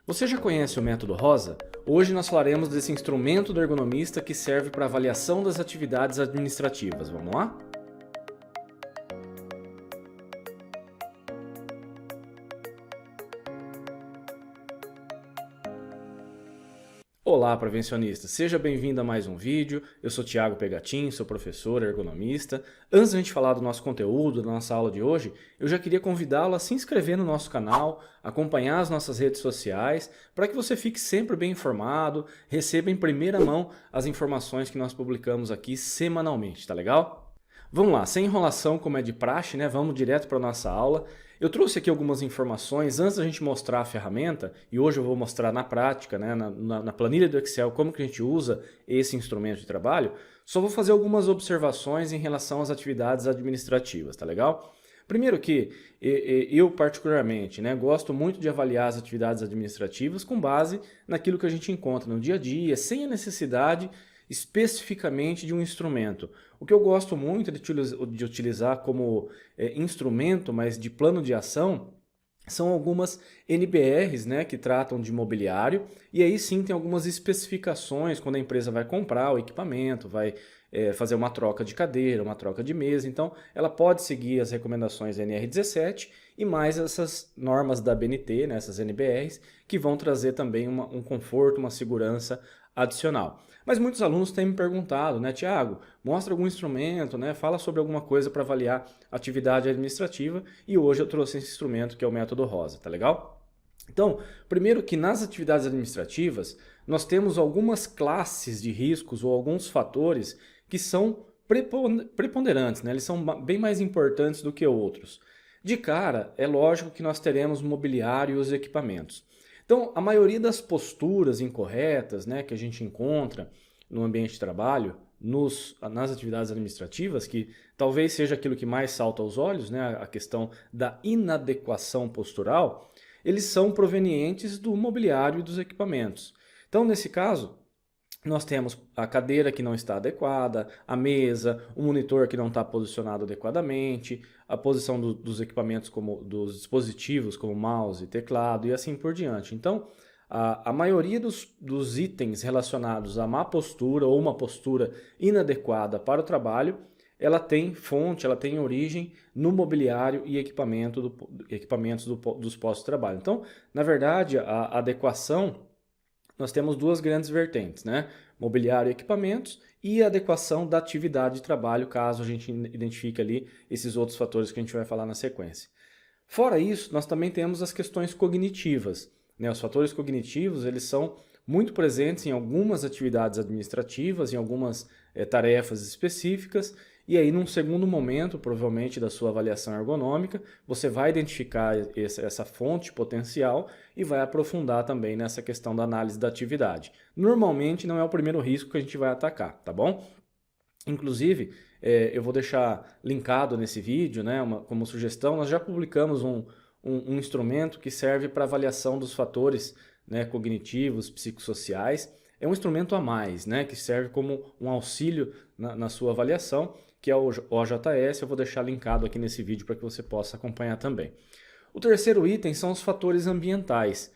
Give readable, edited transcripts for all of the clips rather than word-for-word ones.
Você já conhece o método ROSA? Hoje nós falaremos desse instrumento do ergonomista que serve para avaliação das atividades administrativas. Vamos lá? Olá, prevencionista! Seja bem-vindo a mais um vídeo. Eu sou Thiago Pegatin, sou professor ergonomista. Antes de a gente falar do nosso conteúdo, da nossa aula de hoje, eu já queria convidá-lo a se inscrever no nosso canal, acompanhar as nossas redes sociais, para que você fique sempre bem informado, receba em primeira mão as informações que nós publicamos aqui semanalmente, tá legal? Vamos lá, sem enrolação como é de praxe, né? Vamos direto para a nossa aula. Eu trouxe aqui algumas informações antes da gente mostrar a ferramenta, e hoje eu vou mostrar na prática, né, na planilha do Excel, como que a gente usa esse instrumento de trabalho. Só vou fazer algumas observações em relação às atividades administrativas, tá legal? Primeiro que eu particularmente, né, gosto muito de avaliar as atividades administrativas com base naquilo que a gente encontra no dia a dia, sem a necessidade especificamente de um instrumento. O que eu gosto muito de utilizar como instrumento, mas de plano de ação, são algumas NBRs, né, que tratam de mobiliário, e aí sim tem algumas especificações quando a empresa vai comprar o equipamento, vai fazer uma troca de cadeira, uma troca de mesa, então ela pode seguir as recomendações NR17 e mais essas normas da BNT, né, essas NBRs, que vão trazer também um conforto, uma segurança adicional. Mas muitos alunos têm me perguntado, né, Tiago, mostra algum instrumento, né, fala sobre alguma coisa para avaliar atividade administrativa, e hoje eu trouxe esse instrumento que é o método ROSA, tá legal? Então, primeiro que nas atividades administrativas, nós temos algumas classes de riscos ou alguns fatores que são preponderantes, né, eles são bem mais importantes do que outros. De cara, é lógico que nós teremos mobiliário e os equipamentos. Então, a maioria das posturas incorretas, né, que a gente encontra no ambiente de trabalho, nas atividades administrativas, que talvez seja aquilo que mais salta aos olhos, né, a questão da inadequação postural, eles são provenientes do mobiliário e dos equipamentos. Então, nesse caso, nós temos a cadeira que não está adequada, a mesa, o monitor que não está posicionado adequadamente, a posição dos equipamentos, dos dispositivos como mouse, teclado e assim por diante. Então, a maioria dos itens relacionados à má postura ou uma postura inadequada para o trabalho, ela tem fonte, ela tem origem no mobiliário e equipamentos dos postos de trabalho. Então, na verdade, a adequação, nós temos duas grandes vertentes, né? Mobiliário e equipamentos e a adequação da atividade de trabalho, caso a gente identifique ali esses outros fatores que a gente vai falar na sequência. Fora isso, nós também temos as questões cognitivas, né? Os fatores cognitivos, eles são muito presentes em algumas atividades administrativas, em algumas tarefas específicas, e aí num segundo momento, provavelmente da sua avaliação ergonômica, você vai identificar essa fonte potencial e vai aprofundar também nessa questão da análise da atividade. Normalmente não é o primeiro risco que a gente vai atacar, tá bom? Inclusive, eu vou deixar linkado nesse vídeo, né, como sugestão, nós já publicamos um instrumento que serve para avaliação dos fatores, né, cognitivos, psicossociais. É um instrumento a mais, né, que serve como um auxílio na sua avaliação, que é o OJS. Eu vou deixar linkado aqui nesse vídeo para que você possa acompanhar também. O terceiro item são os fatores ambientais.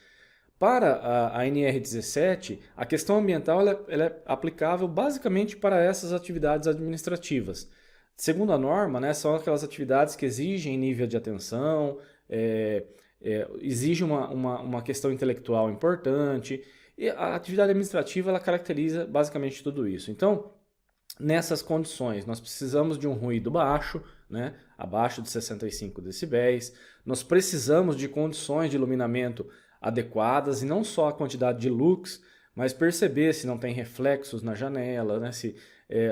Para a NR17, a questão ambiental ela é aplicável basicamente para essas atividades administrativas. Segundo a norma, né, são aquelas atividades que exigem nível de atenção, exige uma questão intelectual importante, e a atividade administrativa ela caracteriza basicamente tudo isso. Então, nessas condições, nós precisamos de um ruído baixo, né, abaixo de 65 decibéis, nós precisamos de condições de iluminamento adequadas, e não só a quantidade de lux, mas perceber se não tem reflexos na janela, né, se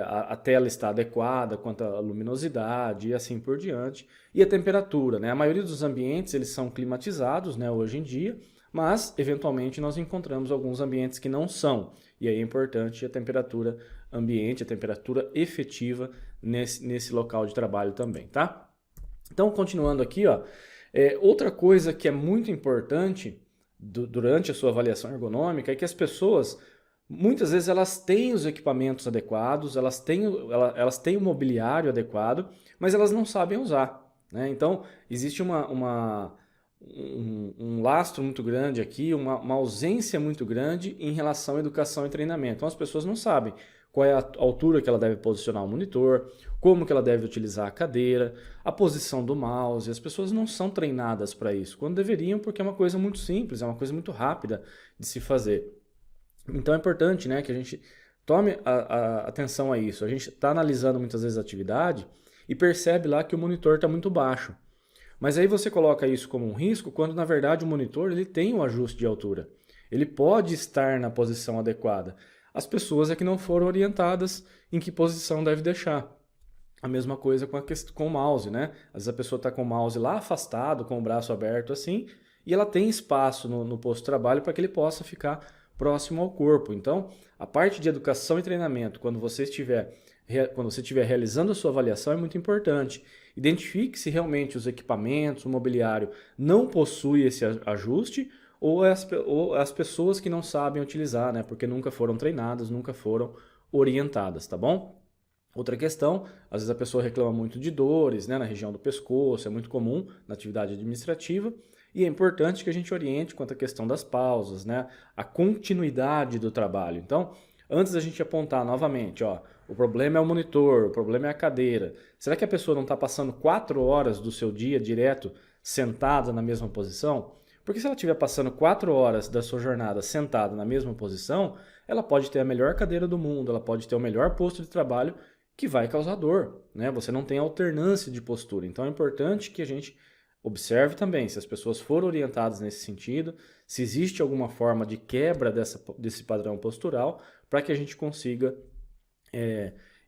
a tela está adequada quanto à luminosidade e assim por diante. E a temperatura, né? A maioria dos ambientes eles são climatizados, né, hoje em dia, mas eventualmente nós encontramos alguns ambientes que não são. E aí é importante a temperatura ambiente, a temperatura efetiva nesse local de trabalho também, tá? Então, continuando aqui, ó, outra coisa que é muito importante durante a sua avaliação ergonômica é que as pessoas, muitas vezes, elas têm os equipamentos adequados, elas têm o mobiliário adequado, mas elas não sabem usar, né? Então, existe um lastro muito grande aqui, uma ausência muito grande em relação à educação e treinamento. Então as pessoas não sabem qual é a altura que ela deve posicionar o monitor, como que ela deve utilizar a cadeira, a posição do mouse. As pessoas não são treinadas para isso, quando deveriam, porque é uma coisa muito simples, é uma coisa muito rápida de se fazer. Então é importante, né, que a gente tome atenção a isso. A gente está analisando muitas vezes a atividade e percebe lá que o monitor está muito baixo. Mas aí você coloca isso como um risco, quando na verdade o monitor ele tem um ajuste de altura. Ele pode estar na posição adequada. As pessoas é que não foram orientadas em que posição deve deixar. A mesma coisa com o mouse, né? Às vezes a pessoa está com o mouse lá afastado, com o braço aberto assim, e ela tem espaço no posto de trabalho para que ele possa ficar próximo ao corpo. Então, a parte de educação e treinamento, quando você estiver realizando a sua avaliação, é muito importante. Identifique se realmente os equipamentos, o mobiliário não possui esse ajuste ou as pessoas que não sabem utilizar, né? Porque nunca foram treinadas, nunca foram orientadas, tá bom? Outra questão, às vezes a pessoa reclama muito de dores, né, na região do pescoço, é muito comum na atividade administrativa, e é importante que a gente oriente quanto à questão das pausas, né, a continuidade do trabalho. Então, antes da gente apontar novamente, ó, o problema é o monitor, o problema é a cadeira. Será que a pessoa não está passando 4 horas do seu dia direto sentada na mesma posição? Porque se ela estiver passando 4 horas da sua jornada sentada na mesma posição, ela pode ter a melhor cadeira do mundo, ela pode ter o melhor posto de trabalho, que vai causar dor, né? Você não tem alternância de postura. Então é importante que a gente observe também se as pessoas foram orientadas nesse sentido, se existe alguma forma de quebra desse padrão postural, para que a gente consiga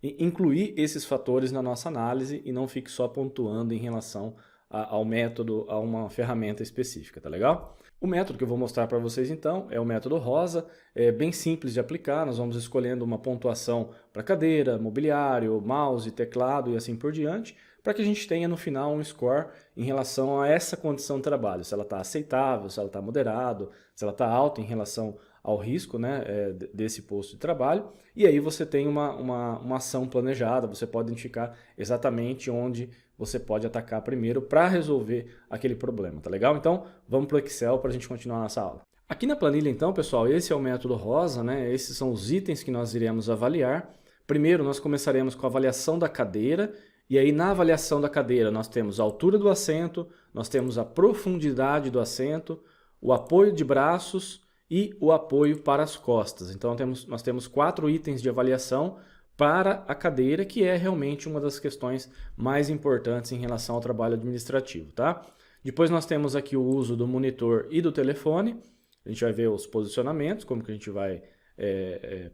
incluir esses fatores na nossa análise e não fique só pontuando em relação ao método, a uma ferramenta específica, tá legal? O método que eu vou mostrar para vocês então é o método Rosa, é bem simples de aplicar, nós vamos escolhendo uma pontuação para cadeira, mobiliário, mouse, teclado e assim por diante, para que a gente tenha no final um score em relação a essa condição de trabalho, se ela está aceitável, se ela está moderado, se ela está alta em relação ao risco, né, desse posto de trabalho, e aí você tem uma ação planejada, você pode identificar exatamente onde você pode atacar primeiro para resolver aquele problema, tá legal? Então, vamos para o Excel para a gente continuar nossa aula. Aqui na planilha, então, pessoal, esse é o método Rosa, né? Esses são os itens que nós iremos avaliar. Primeiro, nós começaremos com a avaliação da cadeira, e aí na avaliação da cadeira nós temos a altura do assento, nós temos a profundidade do assento, o apoio de braços e o apoio para as costas. Então, nós temos 4 itens de avaliação para a cadeira, que é realmente uma das questões mais importantes em relação ao trabalho administrativo, tá? Depois nós temos aqui o uso do monitor e do telefone, a gente vai ver os posicionamentos, como que a gente vai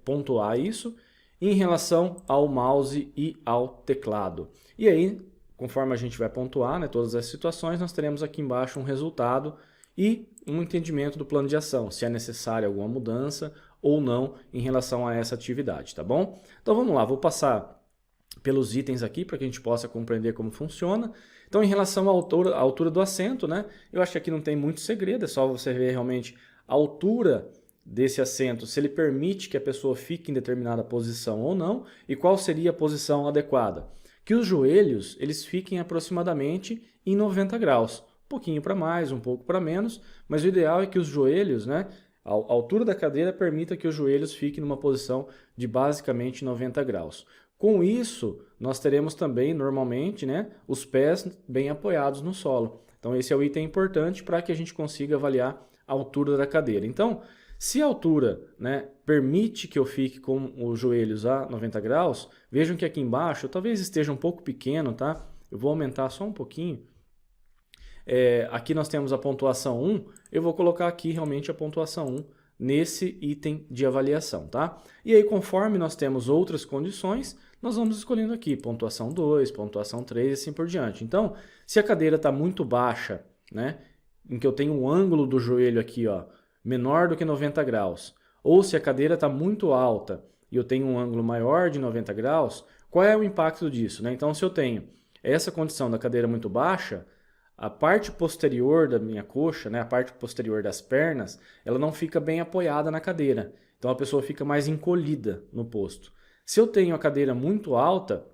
pontuar isso, em relação ao mouse e ao teclado. E aí, conforme a gente vai pontuar, né, todas as situações, nós teremos aqui embaixo um resultado e um entendimento do plano de ação, se é necessária alguma mudança ou não em relação a essa atividade, tá bom? Então vamos lá, vou passar pelos itens aqui para que a gente possa compreender como funciona. Então em relação à altura do assento, né? Eu acho que aqui não tem muito segredo, é só você ver realmente a altura desse assento, se ele permite que a pessoa fique em determinada posição ou não, e qual seria a posição adequada. Que os joelhos eles fiquem aproximadamente em 90 graus, um pouquinho para mais, um pouco para menos, mas o ideal é que os joelhos, né? A altura da cadeira permita que os joelhos fiquem numa posição de basicamente 90 graus. Com isso, nós teremos também, normalmente, né, os pés bem apoiados no solo. Então, esse é o item importante para que a gente consiga avaliar a altura da cadeira. Então, se a altura, né, permite que eu fique com os joelhos a 90 graus, vejam que aqui embaixo talvez esteja um pouco pequeno, tá? Eu vou aumentar só um pouquinho. Aqui nós temos a pontuação 1, eu vou colocar aqui realmente a pontuação 1 nesse item de avaliação, tá? E aí conforme nós temos outras condições, nós vamos escolhendo aqui pontuação 2, pontuação 3 e assim por diante. Então, se a cadeira está muito baixa, né, em que eu tenho um ângulo do joelho aqui, ó, menor do que 90 graus, ou se a cadeira está muito alta e eu tenho um ângulo maior de 90 graus, qual é o impacto disso, né? Então, se eu tenho essa condição da cadeira muito baixa, a parte posterior da minha coxa, né, a parte posterior das pernas, ela não fica bem apoiada na cadeira. Então a pessoa fica mais encolhida no posto. Se eu tenho a cadeira muito alta,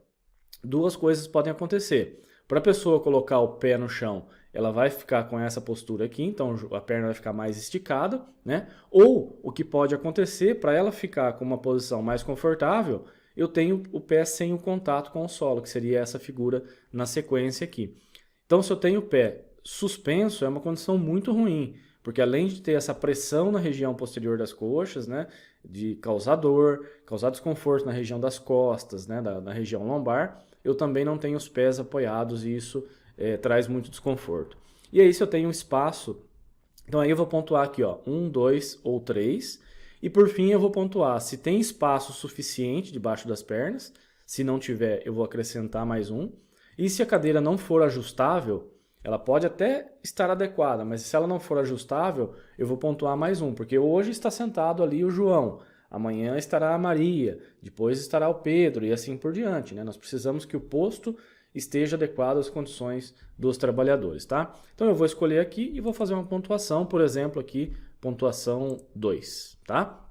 duas coisas podem acontecer. Para a pessoa colocar o pé no chão, ela vai ficar com essa postura aqui, então a perna vai ficar mais esticada, né? Ou o que pode acontecer, para ela ficar com uma posição mais confortável, eu tenho o pé sem o contato com o solo, que seria essa figura na sequência aqui. Então, se eu tenho o pé suspenso, é uma condição muito ruim, porque além de ter essa pressão na região posterior das coxas, né, de causar dor, causar desconforto na região das costas, né, na região lombar, eu também não tenho os pés apoiados e isso traz muito desconforto. E aí, se eu tenho um espaço, então aí eu vou pontuar aqui, ó, 1, 2 ou 3, e por fim eu vou pontuar se tem espaço suficiente debaixo das pernas, se não tiver eu vou acrescentar mais um, e se a cadeira não for ajustável, ela pode até estar adequada, mas se ela não for ajustável, eu vou pontuar mais um, porque hoje está sentado ali o João, amanhã estará a Maria, depois estará o Pedro e assim por diante, né? Nós precisamos que o posto esteja adequado às condições dos trabalhadores, tá? Então eu vou escolher aqui e vou fazer uma pontuação, por exemplo aqui, pontuação 2, tá?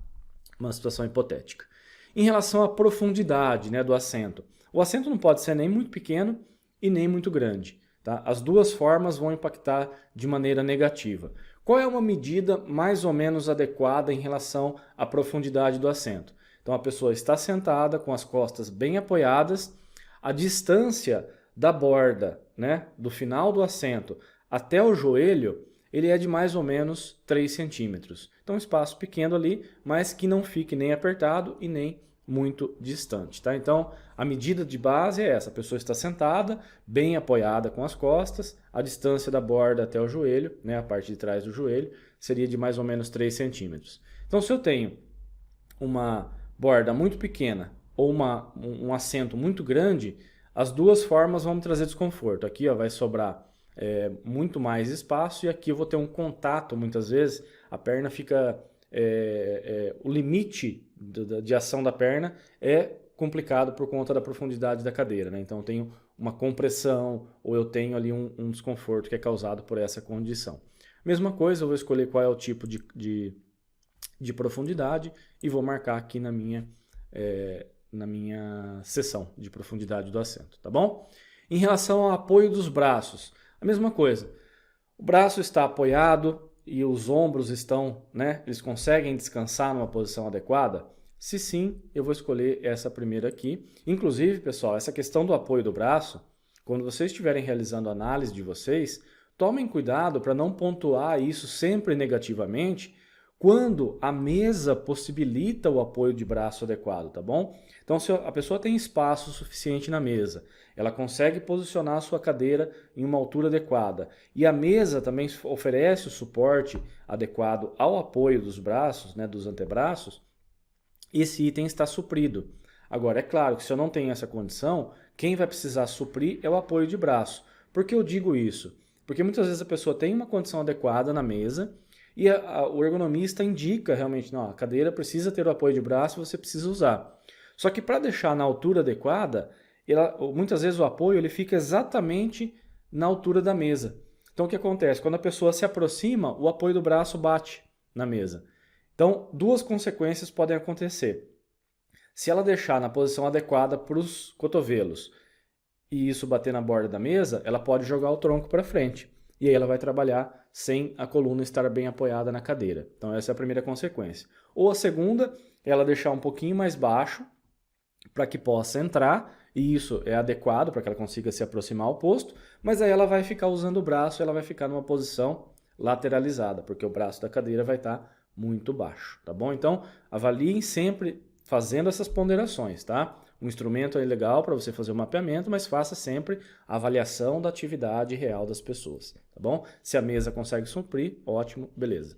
Uma situação hipotética. Em relação à profundidade, né, do assento, o assento não pode ser nem muito pequeno e nem muito grande. Tá? As duas formas vão impactar de maneira negativa. Qual é uma medida mais ou menos adequada em relação à profundidade do assento? Então a pessoa está sentada com as costas bem apoiadas, a distância da borda, né, do final do assento até o joelho, ele é de mais ou menos 3 centímetros. Então um espaço pequeno ali, mas que não fique nem apertado e nem muito distante, tá? Então, a medida de base é essa, a pessoa está sentada, bem apoiada com as costas, a distância da borda até o joelho, né, a parte de trás do joelho, seria de mais ou menos 3 centímetros. Então, se eu tenho uma borda muito pequena ou um assento muito grande, as duas formas vão me trazer desconforto. Aqui ó, vai sobrar muito mais espaço e aqui eu vou ter um contato, muitas vezes, a perna fica... o limite de ação da perna é complicado por conta da profundidade da cadeira, né? Então eu tenho uma compressão ou eu tenho ali um desconforto que é causado por essa condição. Mesma coisa, eu vou escolher qual é o tipo de profundidade e vou marcar aqui na minha seção de profundidade do assento, tá bom? Em relação ao apoio dos braços, a mesma coisa. O braço está apoiado e os ombros estão, né, eles conseguem descansar numa posição adequada? Se sim, eu vou escolher essa primeira aqui. Inclusive, pessoal, essa questão do apoio do braço, quando vocês estiverem realizando a análise de vocês, tomem cuidado para não pontuar isso sempre negativamente quando a mesa possibilita o apoio de braço adequado, tá bom? Então, se a pessoa tem espaço suficiente na mesa, ela consegue posicionar a sua cadeira em uma altura adequada e a mesa também oferece o suporte adequado ao apoio dos braços, né, dos antebraços, esse item está suprido. Agora, é claro que se eu não tenho essa condição, quem vai precisar suprir é o apoio de braço. Por que eu digo isso? Porque muitas vezes a pessoa tem uma condição adequada na mesa e o ergonomista indica realmente, não, a cadeira precisa ter o apoio de braço, você precisa usar. Só que para deixar na altura adequada, muitas vezes o apoio ele fica exatamente na altura da mesa. Então o que acontece? Quando a pessoa se aproxima, o apoio do braço bate na mesa. Então, duas consequências podem acontecer. Se ela deixar na posição adequada para os cotovelos e isso bater na borda da mesa, ela pode jogar o tronco para frente. E aí ela vai trabalhar sem a coluna estar bem apoiada na cadeira. Então essa é a primeira consequência. Ou a segunda, ela deixar um pouquinho mais baixo para que possa entrar, e isso é adequado para que ela consiga se aproximar ao posto, mas aí ela vai ficar usando o braço, ela vai ficar numa posição lateralizada, porque o braço da cadeira vai estar muito baixo, tá bom? Então, avaliem sempre fazendo essas ponderações, tá? O instrumento é legal para você fazer o mapeamento, mas faça sempre a avaliação da atividade real das pessoas, tá bom? Se a mesa consegue suprir, ótimo, beleza.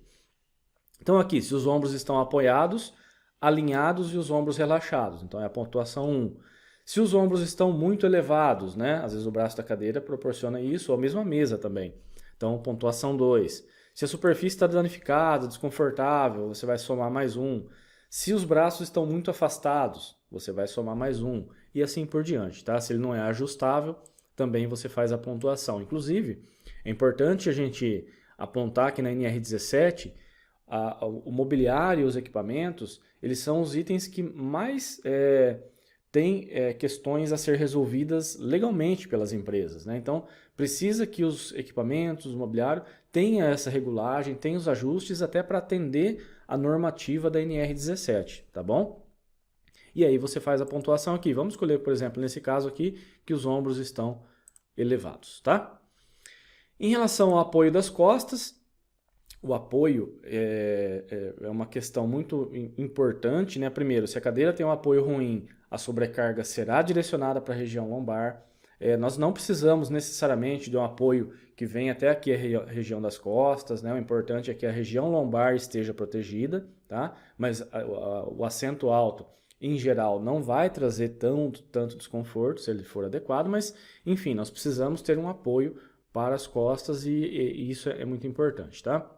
Então aqui, se os ombros estão apoiados, alinhados e os ombros relaxados, então é a pontuação 1. Se os ombros estão muito elevados, né? Às vezes o braço da cadeira proporciona isso, ou mesmo a mesa também. Então, pontuação 2. Se a superfície está danificada, desconfortável, você vai somar mais 1. Se os braços estão muito afastados, você vai somar mais 1. E assim por diante, tá? Se ele não é ajustável, também você faz a pontuação. Inclusive, é importante a gente apontar que na NR17, o mobiliário e os equipamentos, eles são os itens que mais tem questões a ser resolvidas legalmente pelas empresas, né? Então, precisa que os equipamentos, o mobiliário, tenha essa regulagem, tenha os ajustes até para atender a normativa da NR17, tá bom? E aí você faz a pontuação aqui. Vamos escolher, por exemplo, nesse caso aqui, que os ombros estão elevados, tá? Em relação ao apoio das costas, o apoio é uma questão muito importante, né? Primeiro, se a cadeira tem um apoio ruim, a sobrecarga será direcionada para a região lombar. Nós não precisamos necessariamente de um apoio que venha até aqui a região das costas, né? O importante é que a região lombar esteja protegida, tá? Mas o assento alto, em geral, não vai trazer tanto desconforto se ele for adequado, mas, enfim, nós precisamos ter um apoio para as costas e isso é muito importante, tá?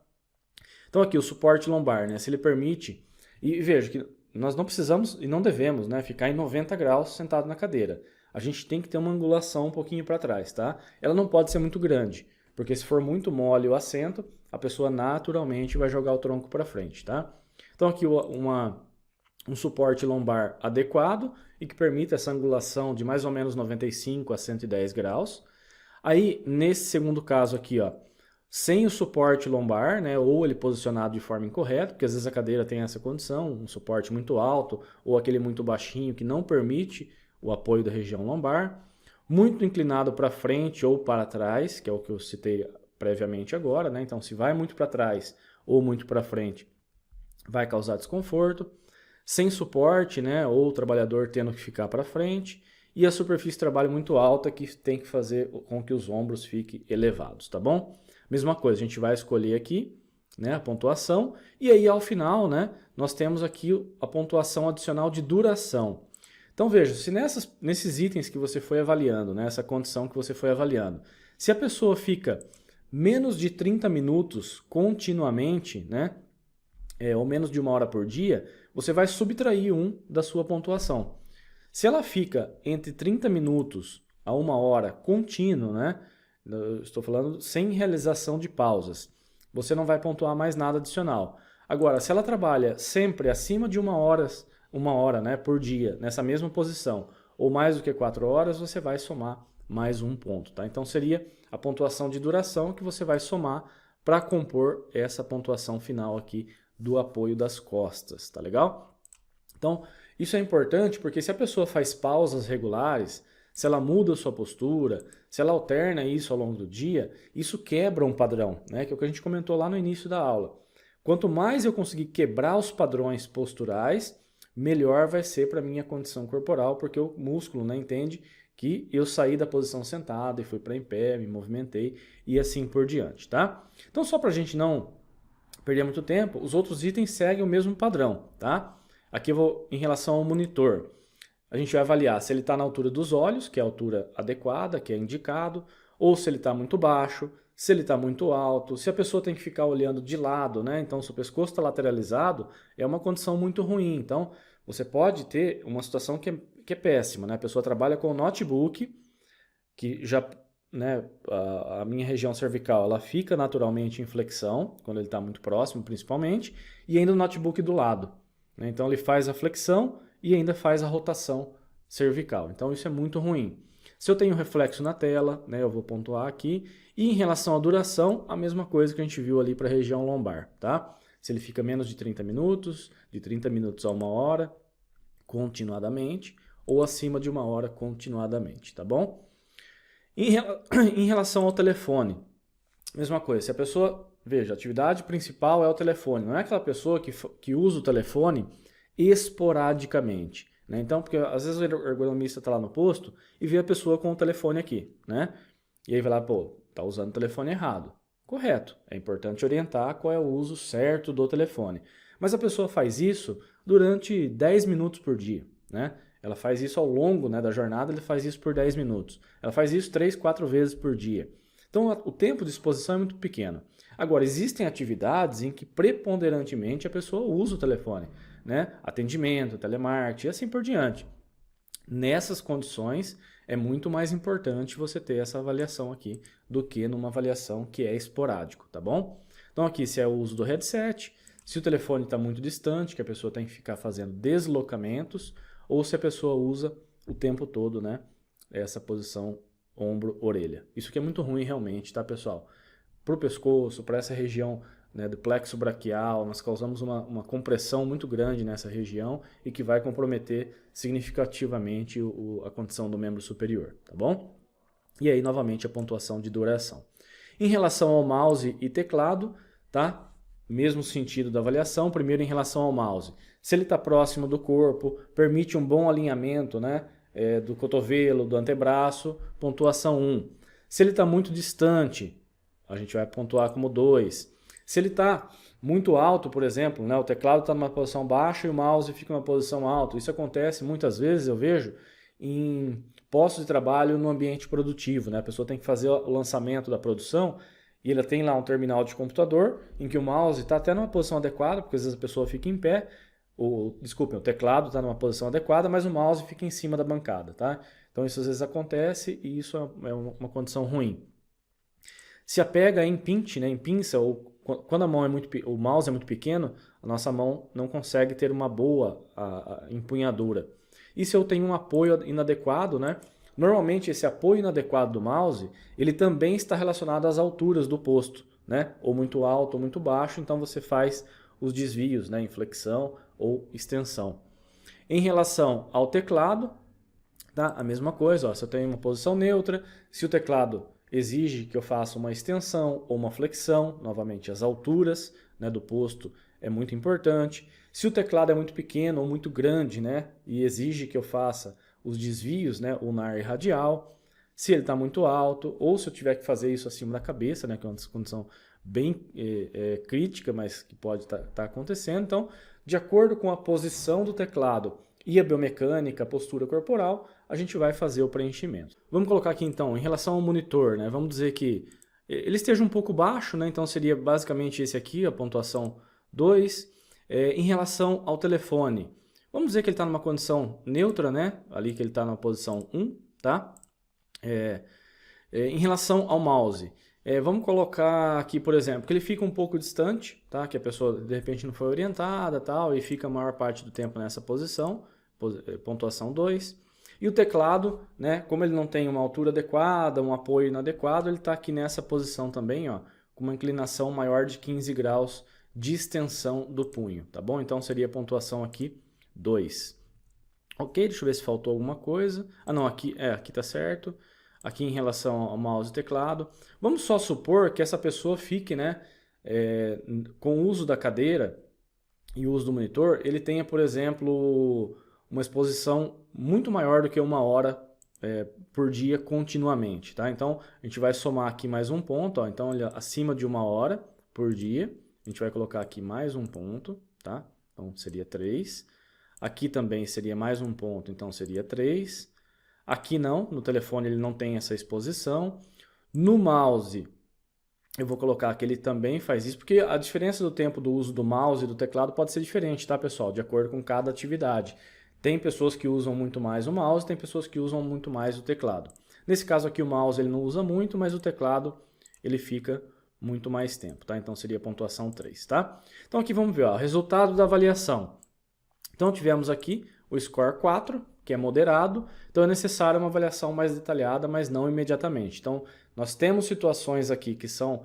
Então aqui o suporte lombar, né? Se ele permite, e veja que nós não precisamos e não devemos, né, ficar em 90 graus sentado na cadeira. A gente tem que ter uma angulação um pouquinho para trás, tá? Ela não pode ser muito grande, porque se for muito mole o assento, a pessoa naturalmente vai jogar o tronco para frente, tá? Então aqui um suporte lombar adequado e que permita essa angulação de mais ou menos 95 a 110 graus. Aí, nesse segundo caso aqui, ó, sem o suporte lombar, né, ou ele posicionado de forma incorreta, porque às vezes a cadeira tem essa condição, um suporte muito alto ou aquele muito baixinho que não permite o apoio da região lombar, muito inclinado para frente ou para trás, que é o que eu citei previamente agora, né? Então, se vai muito para trás ou muito para frente, vai causar desconforto, sem suporte, né, ou o trabalhador tendo que ficar para frente, e a superfície de trabalho muito alta que tem que fazer com que os ombros fiquem elevados, tá bom? Mesma coisa, a gente vai escolher aqui, né, a pontuação, e aí ao final, né, nós temos aqui a pontuação adicional de duração. Então veja, se nesses itens que você foi avaliando, né, essa condição que você foi avaliando, se a pessoa fica menos de 30 minutos continuamente, né, ou menos de 1 hora por dia, você vai subtrair da sua pontuação. Se ela fica entre 30 minutos a 1 hora contínuo, né? Eu estou falando sem realização de pausas, você não vai pontuar mais nada adicional. Agora, se ela trabalha sempre acima de 1 hora, né, por dia, nessa mesma posição, ou mais do que 4 horas, você vai somar mais um ponto, tá? Então seria a pontuação de duração que você vai somar para compor essa pontuação final aqui do apoio das costas, tá legal? Então, isso é importante porque se a pessoa faz pausas regulares, se ela muda a sua postura, se ela alterna isso ao longo do dia, isso quebra um padrão, né? Que é o que a gente comentou lá no início da aula. Quanto mais eu conseguir quebrar os padrões posturais, melhor vai ser para a minha condição corporal, porque o músculo, né, entende que eu saí da posição sentada e fui para em pé, me movimentei e assim por diante, tá? Então, só para a gente não perder muito tempo, os outros itens seguem o mesmo padrão, tá? Aqui eu vou em relação ao monitor. A gente vai avaliar se ele está na altura dos olhos, que é a altura adequada, que é indicado, ou se ele está muito baixo, se ele está muito alto, se a pessoa tem que ficar olhando de lado, né? Então, se o pescoço está lateralizado, é uma condição muito ruim. Então, você pode ter uma situação que é péssima, né? A pessoa trabalha com o notebook, que já, né, a minha região cervical, ela fica naturalmente em flexão, quando ele está muito próximo, principalmente, e ainda o notebook do lado, né? Então, ele faz a flexão e ainda faz a rotação cervical. Então, isso é muito ruim. Se eu tenho reflexo na tela, né, eu vou pontuar aqui. E em relação à duração, a mesma coisa que a gente viu ali para a região lombar, tá? Se ele fica menos de 30 minutos, de 30 minutos a 1 hora, continuadamente, ou acima de 1 hora continuadamente, tá bom? Em relação ao telefone, mesma coisa. Se a pessoa, veja, a atividade principal é o telefone. Não é aquela pessoa que usa o telefone esporadicamente, né? Então, porque às vezes o ergonomista está lá no posto e vê a pessoa com o telefone aqui, né? E aí vai lá, pô, tá usando o telefone errado. Correto, é importante orientar qual é o uso certo do telefone. Mas a pessoa faz isso durante 10 minutos por dia, né? Ela faz isso ao longo, né, da jornada, ele faz isso por 10 minutos. Ela faz isso 3, 4 vezes por dia. Então, o tempo de exposição é muito pequeno. Agora, existem atividades em que preponderantemente a pessoa usa o telefone, né? Atendimento, telemarketing e assim por diante. Nessas condições, é muito mais importante você ter essa avaliação aqui do que numa avaliação que é esporádico, tá bom? Então aqui, se é o uso do headset, se o telefone está muito distante, que a pessoa tem que ficar fazendo deslocamentos, ou se a pessoa usa o tempo todo, né, essa posição ombro-orelha. Isso aqui é muito ruim realmente, tá, pessoal? Para o pescoço, para essa região, né, do plexo braquial, nós causamos uma compressão muito grande nessa região e que vai comprometer significativamente a condição do membro superior, tá bom? E aí, novamente, a pontuação de duração. Em relação ao mouse e teclado, tá? Mesmo sentido da avaliação, primeiro em relação ao mouse. Se ele está próximo do corpo, permite um bom alinhamento, né, do cotovelo, do antebraço, pontuação 1. Se ele está muito distante, a gente vai pontuar como 2. Se ele está muito alto, por exemplo, né, o teclado está numa posição baixa e o mouse fica numa posição alta. Isso acontece muitas vezes, eu vejo, em postos de trabalho no ambiente produtivo, né? A pessoa tem que fazer o lançamento da produção e ela tem lá um terminal de computador em que o mouse está até numa posição adequada, porque às vezes a pessoa fica em pé, o teclado está numa posição adequada, mas o mouse fica em cima da bancada, tá? Então isso às vezes acontece e isso é uma condição ruim. Se apega em pinch, né, em pinça, ou quando o mouse é muito pequeno, a nossa mão não consegue ter uma boa empunhadura. E se eu tenho um apoio inadequado, né? Normalmente esse apoio inadequado do mouse, ele também está relacionado às alturas do posto, né? Ou muito alto ou muito baixo, então você faz os desvios, né? Em flexão ou extensão. Em relação ao teclado, tá? A mesma coisa, ó, se eu tenho uma posição neutra, se o teclado exige que eu faça uma extensão ou uma flexão, novamente as alturas, né, do posto é muito importante. Se o teclado é muito pequeno ou muito grande, né, e exige que eu faça os desvios, né, ulnar e radial. Se ele está muito alto, ou se eu tiver que fazer isso acima da cabeça, né, que é uma condição bem crítica, mas que pode estar acontecendo. Então, de acordo com a posição do teclado e a biomecânica, a postura corporal, a gente vai fazer o preenchimento. Vamos colocar aqui então, em relação ao monitor, né, vamos dizer que ele esteja um pouco baixo, né, então seria basicamente esse aqui, a pontuação 2. Em relação ao telefone, vamos dizer que ele está numa condição neutra, né? Ali que ele está na posição 1, tá? Em relação ao mouse, vamos colocar aqui, por exemplo, que ele fica um pouco distante, tá? Que a pessoa de repente não foi orientada, tal, e fica a maior parte do tempo nessa posição, pontuação 2. E o teclado, né? Como ele não tem uma altura adequada, um apoio inadequado, ele está aqui nessa posição também, ó, com uma inclinação maior de 15 graus de extensão do punho, tá bom? Então seria a pontuação aqui 2. Ok, deixa eu ver se faltou alguma coisa. Ah não, aqui tá certo. Aqui em relação ao mouse e teclado. Vamos só supor que essa pessoa fique, né, com o uso da cadeira e o uso do monitor, ele tenha, por exemplo, uma exposição muito maior do que 1 hora por dia continuamente, tá? Então a gente vai somar aqui mais um ponto, ó. Então ele acima de 1 hora por dia. A gente vai colocar aqui mais um ponto, tá? Então seria 3. Aqui também seria mais um ponto, então seria 3. Aqui não, no telefone ele não tem essa exposição. No mouse, eu vou colocar que ele também faz isso, porque a diferença do tempo do uso do mouse e do teclado pode ser diferente, tá, pessoal? De acordo com cada atividade. Tem pessoas que usam muito mais o mouse, tem pessoas que usam muito mais o teclado. Nesse caso aqui o mouse ele não usa muito, mas o teclado ele fica muito mais tempo, tá? Então seria a pontuação 3, tá? Então aqui vamos ver, ó, resultado da avaliação. Então tivemos aqui o score 4, que é moderado, então é necessária uma avaliação mais detalhada, mas não imediatamente. Então nós temos situações aqui que são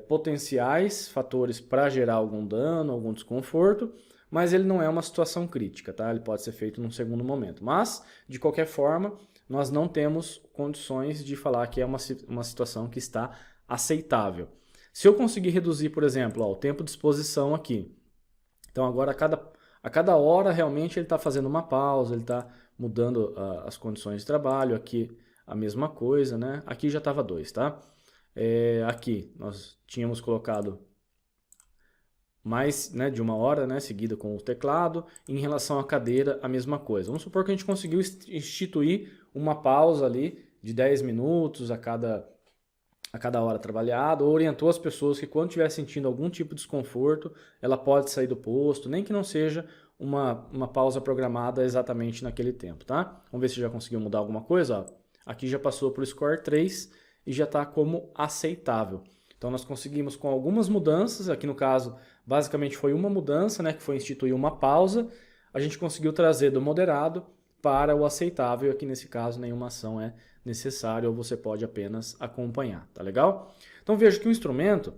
potenciais fatores para gerar algum dano, algum desconforto, mas ele não é uma situação crítica, tá? Ele pode ser feito num segundo momento. Mas, de qualquer forma, nós não temos condições de falar que é uma situação que está aceitável. Se eu conseguir reduzir, por exemplo, ó, o tempo de exposição aqui, então agora a cada hora realmente ele está fazendo uma pausa, ele está mudando as condições de trabalho, aqui a mesma coisa, né? Aqui já estava 2, tá? Aqui nós tínhamos colocado mais, né, de 1 hora, né, seguida com o teclado. Em relação à cadeira, a mesma coisa. Vamos supor que a gente conseguiu instituir uma pausa ali de 10 minutos a cada hora trabalhada, ou orientou as pessoas que quando estiver sentindo algum tipo de desconforto, ela pode sair do posto, nem que não seja uma pausa programada exatamente naquele tempo, tá? Vamos ver se já conseguiu mudar alguma coisa, ó. Aqui já passou para o score 3 e já está como aceitável. Então nós conseguimos com algumas mudanças, aqui no caso basicamente foi uma mudança, né, que foi instituir uma pausa, a gente conseguiu trazer do moderado para o aceitável. Aqui nesse caso nenhuma ação é necessária ou você pode apenas acompanhar, tá legal? Então veja que o instrumento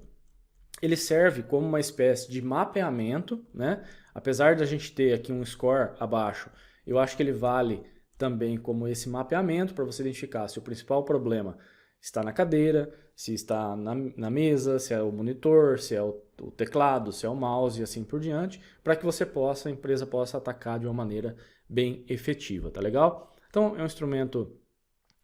ele serve como uma espécie de mapeamento, né? Apesar de a gente ter aqui um score abaixo, eu acho que ele vale também como esse mapeamento para você identificar se o principal problema está na cadeira, se está na mesa, se é o monitor, se é o teclado, se é o mouse e assim por diante, para que você possa, a empresa possa atacar de uma maneira bem efetiva, tá legal? Então é um instrumento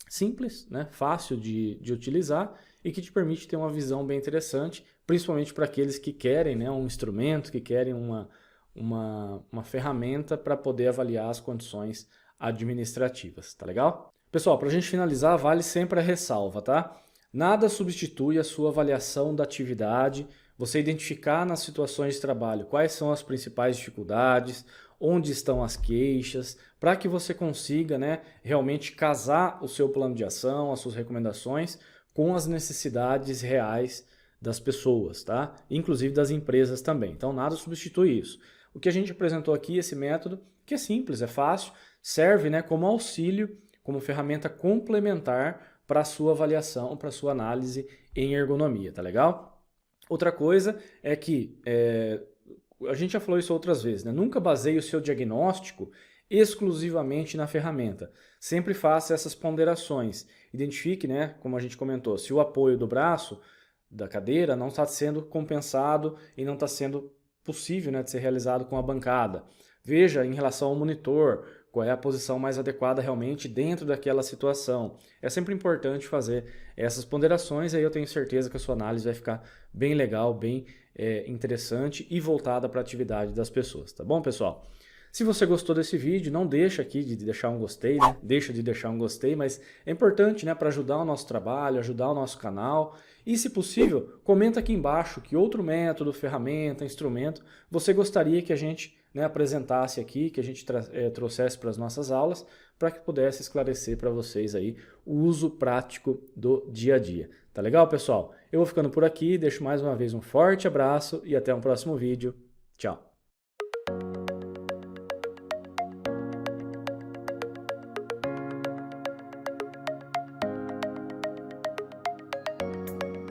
simples, né? Fácil de utilizar e que te permite ter uma visão bem interessante, principalmente para aqueles que querem, né, um instrumento, que querem uma ferramenta para poder avaliar as condições administrativas, tá legal? Pessoal, para a gente finalizar, vale sempre a ressalva, tá? Nada substitui a sua avaliação da atividade, você identificar nas situações de trabalho quais são as principais dificuldades, onde estão as queixas, para que você consiga, né, realmente casar o seu plano de ação, as suas recomendações com as necessidades reais das pessoas, tá? Inclusive das empresas também. Então nada substitui isso. O que a gente apresentou aqui, esse método, que é simples, é fácil, serve, né, como auxílio, como ferramenta complementar para a sua avaliação, para a sua análise em ergonomia, tá legal? Outra coisa é que, a gente já falou isso outras vezes, né? Nunca baseie o seu diagnóstico exclusivamente na ferramenta. Sempre faça essas ponderações. Identifique, né, como a gente comentou, se o apoio do braço, da cadeira, não está sendo compensado e não está sendo possível, né, de ser realizado com a bancada. Veja em relação ao monitor, qual é a posição mais adequada realmente dentro daquela situação. É sempre importante fazer essas ponderações, aí eu tenho certeza que a sua análise vai ficar bem legal, bem interessante e voltada para a atividade das pessoas, tá bom, pessoal? Se você gostou desse vídeo, não deixa aqui de deixar um gostei, né? Deixa de deixar um gostei, mas é importante, né, para ajudar o nosso trabalho, ajudar o nosso canal. E, se possível, comenta aqui embaixo que outro método, ferramenta, instrumento você gostaria que a gente, né, apresentasse aqui, que a gente trouxesse para as nossas aulas, para que pudesse esclarecer para vocês aí o uso prático do dia a dia. Tá legal, pessoal? Eu vou ficando por aqui, deixo mais uma vez um forte abraço e até um próximo vídeo. Tchau!